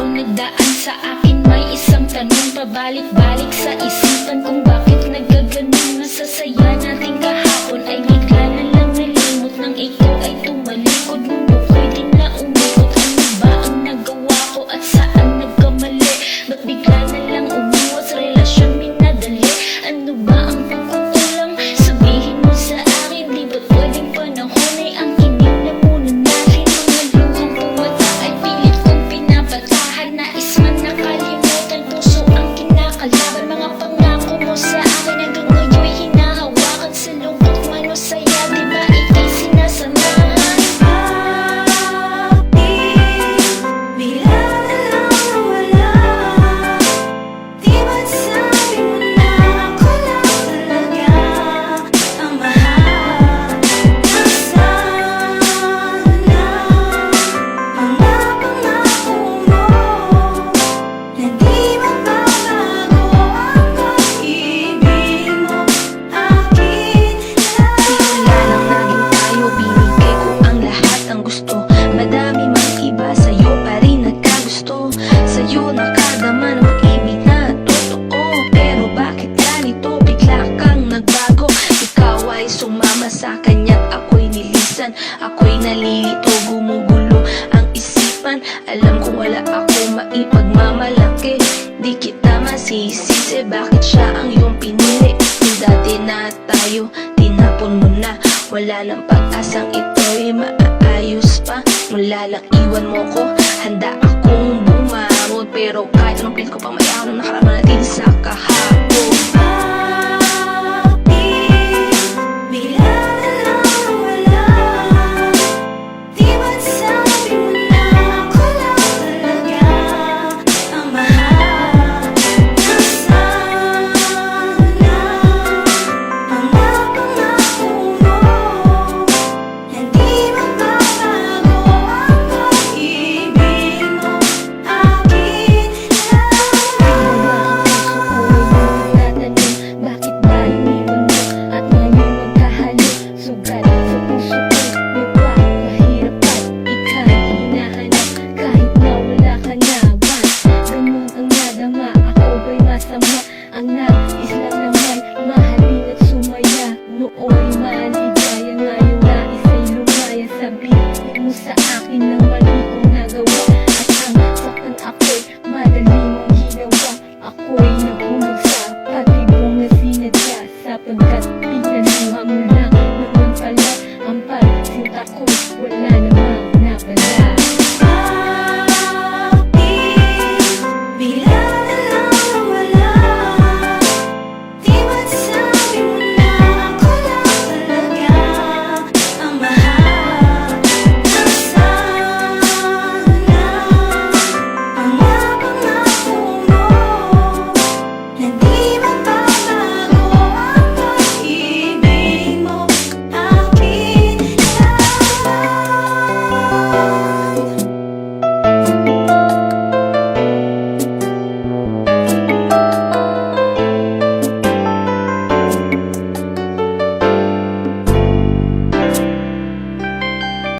araw nagdaan sa akin, may isang tanong pabalik-balik sa isipan kung bakit nagkaganon. Nasasaya natin kahapon ay bigla na lang nalimot nang ikaw ay tumalikod. Bumukoy din na umikot. Ano ba ang nagawa ko at saan nagkamali? Ba't bigla na lang umiwas, relasyon minadali? Ano ba ang pagkukulang? Sabihin mo sa akin, di ba pwedeng panahon ay ang kinig na muna natin? Mga luhang pumata ay pilit kong pinapatahan. Nais man nakalimutan, puso ang kinakalaban. Mga pangako mo sa akin hanggang ngayon'y hinahawakan. Sa lungkot man o saya, di ba ika'y sinasamahan? Bigla na lang nawala. Di ba't sabi mo na ako lang talaga ang mahal? Nasaan na mga pangako mo na di magbabago ang pag-ibig mo akin Wala lang naging tayo, binigay ko ang lahat ng gusto. Madami mang iba, sa'yo pa rin nagkagusto. Sa'yo nakadama ng pag-ibig na totoo. Pero bakit ganito? Bigla kang nagbago. Ikaw ay sumama sa kanya't ako'y nilisan. Ako'y nalilito, gumugulo ang isipan. Alam kong wala ako maipagmamalaki. Di kita masisisi, bakit siya ang iyong pinili? Yung dati na tayo, tinapon mo na. Wala nang pag-asang ito'y maaayos pa. Mula lang iwan mo ko, handa akong bumawod. Pero kahit anong pilit ko pang mayaw nang nakarama natin sa kahapon.